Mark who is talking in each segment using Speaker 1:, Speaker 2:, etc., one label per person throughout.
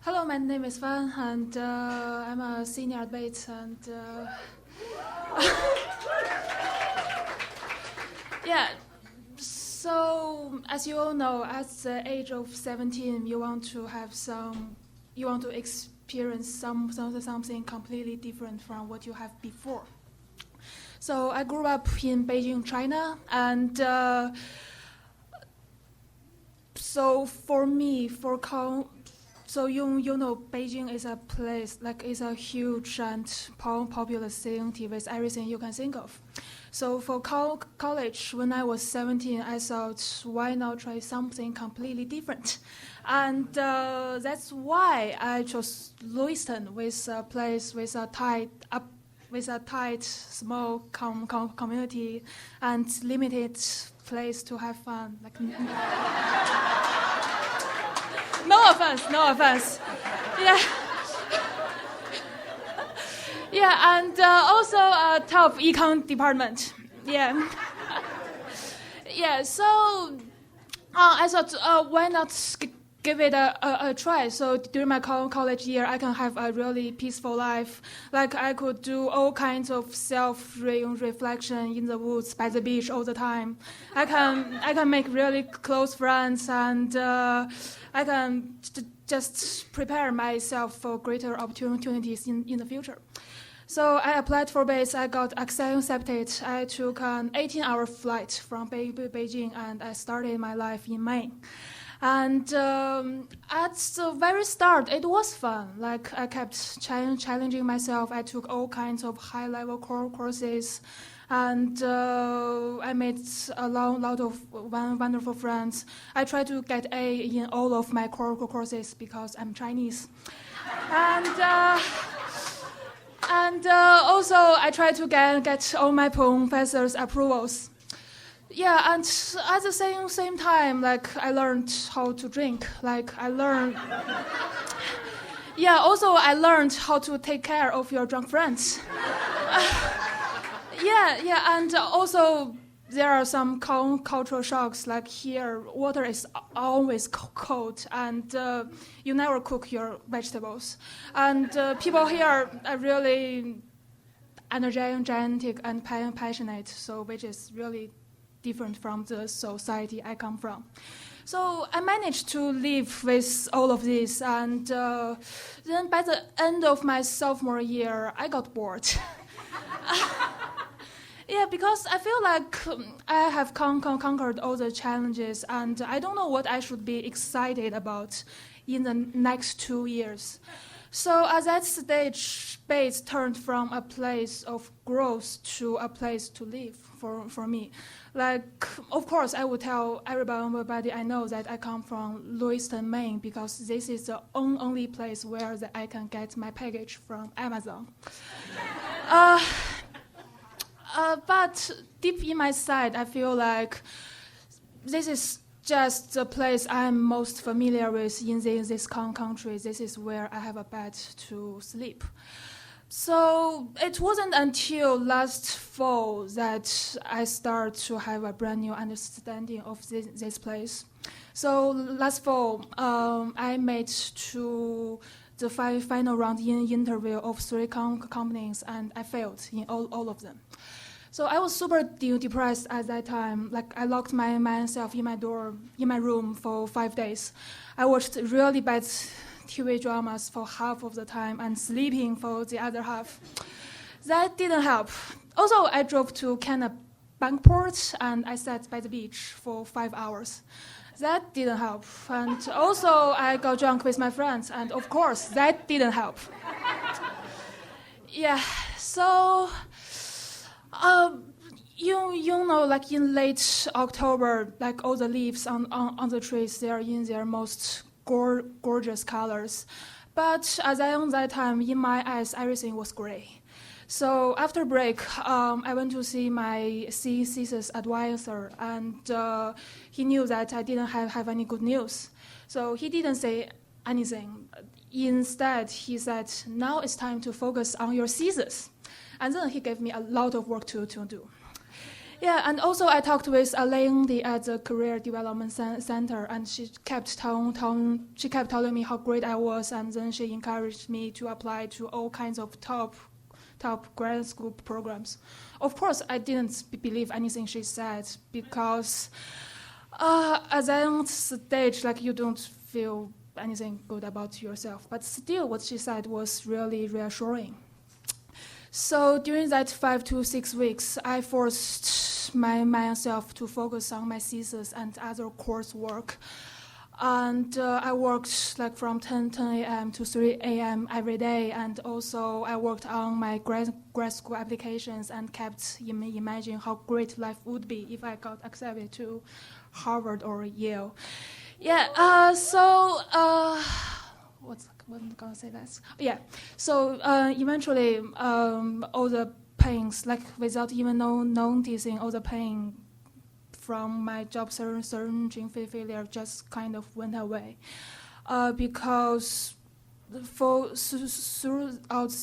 Speaker 1: Hello, my name is Fan, and I'm a senior at Bates. And yeah, so as you all know, at the age of 17, you want to experience something completely different from what you have before. So I grew up in Beijing, China, and so for me, so you know, Beijing is a place, like it's a huge and popular city with everything you can think of. So for college, when I was 17, I thought, why not try something completely different? And that's why I chose Lewiston, with a place with a tight, small community and limited place to have fun. Like. No offense. Yeah. Yeah, and also a top econ department. Yeah. Yeah, so I thought, why not give it a try? So during my college year, I can have a really peaceful life. Like I could do all kinds of self-reflection in the woods, by the beach all the time. I can make really close friends, and I can just prepare myself for greater opportunities in the future. So I applied for Bates. I got accepted. I took an 18-hour flight from Beijing, and I started my life in Maine. And at the very start, it was fun. Like I kept challenging myself. I took all kinds of high-level courses, and I made a lot of wonderful friends. I tried to get A in all of my courses because I'm Chinese, and also I tried to get all my professors' approvals. Yeah, and at the same time, like I learned how to drink. Like I learned. Yeah, also I learned how to take care of your drunk friends. Yeah, and also there are some cultural shocks. Like here, water is always cold, and you never cook your vegetables. And people here are really energetic and passionate, so which is really different from the society I come from. So I managed to live with all of this, and then by the end of my sophomore year, I got bored. Yeah, because I feel like I have conquered all the challenges, and I don't know what I should be excited about in the next 2 years. So at that stage, Bates turned from a place of growth to a place to live for me. Like, of course, I would tell everybody I know that I come from Lewiston, Maine, because this is the only place where that I can get my package from Amazon. But deep in my side, I feel like this is just the place I'm most familiar with in this country. This is where I have a bed to sleep. So it wasn't until last fall that I started to have a brand new understanding of this place. So last fall, I made to the final round interview of 3 companies, and I failed in all of them. So I was super depressed at that time. Like I locked myself in my room for 5 days. I watched really bad TV dramas for half of the time and sleeping for the other half. That didn't help. Also, I drove to Kennebunkport and I sat by the beach for 5 hours. That didn't help. And also, I got drunk with my friends, and of course, that didn't help. Yeah, so you know, like in late October, like all the leaves on the trees, they are in their most gorgeous colors. But at that time, in my eyes, everything was gray. So after break, I went to see my thesis advisor, and he knew that I didn't have any good news. So he didn't say anything. Instead, he said, now it's time to focus on your thesis. And then he gave me a lot of work to do. Yeah, and also I talked with a lady at the Career Development Center, and she kept telling me how great I was, and then she encouraged me to apply to all kinds of top grad school programs. Of course, I didn't believe anything she said because at that stage, like, you don't feel anything good about yourself. But still, what she said was really reassuring. So during that 5 to 6 weeks, I forced myself to focus on my thesis and other coursework. And I worked like from 10 a.m. to 3 a.m. every day. And also I worked on my grad school applications and kept imagining how great life would be if I got accepted to Harvard or Yale. Yeah, what am I gonna say that? Yeah, so eventually all the pains, like without even noticing, all the pain from my job searching failure just kind of went away, because throughout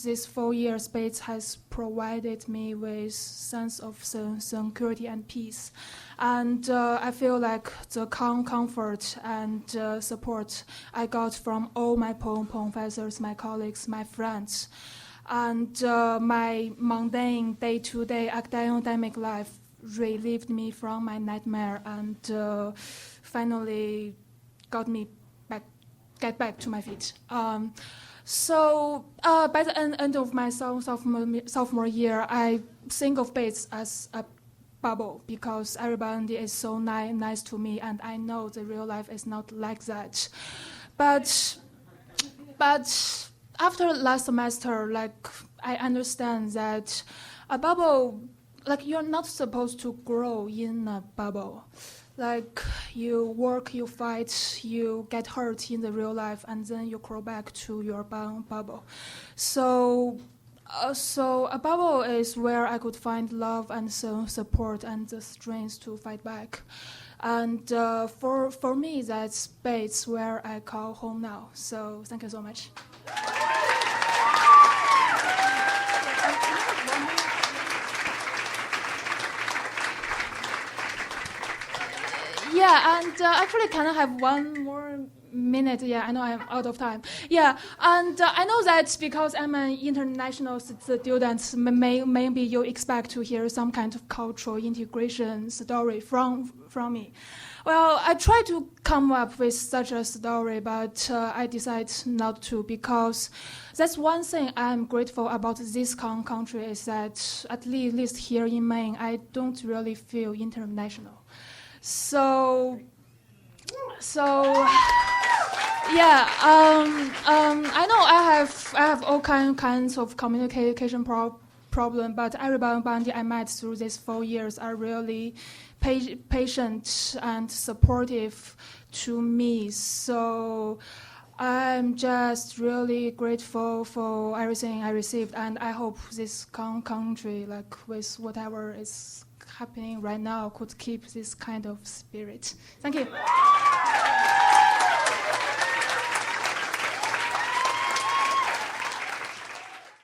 Speaker 1: these 4 years, Bates has provided me with sense of security and peace, and I feel like the comfort and support I got from all my professors, my colleagues, my friends, and my mundane day-to-day academic life relieved me from my nightmare and finally got me get back to my feet. So by the end of my sophomore year, I think of Bates as a bubble because everybody is so nice to me, and I know the real life is not like that. But after last semester, like, I understand that a bubble, like, you're not supposed to grow in a bubble. Like, you work, you fight, you get hurt in the real life, and then you crawl back to your bubble. So a bubble is where I could find love and support and the strength to fight back. And for me, that's Bates, where I call home now. So thank you so much. Yeah, and actually, can I have one more minute? Yeah, I know I'm out of time. Yeah, and I know that because I'm an international student, maybe you expect to hear some kind of cultural integration story from me. Well, I tried to come up with such a story, but I decided not to, because that's one thing I'm grateful about this country is that at least here in Maine, I don't really feel international. So yeah, I know I have all kinds of communication problem, but everybody I met through these 4 years are really patient and supportive to me. So I'm just really grateful for everything I received, and I hope this country, like, with whatever is happening right now, could keep this kind of spirit. Thank you.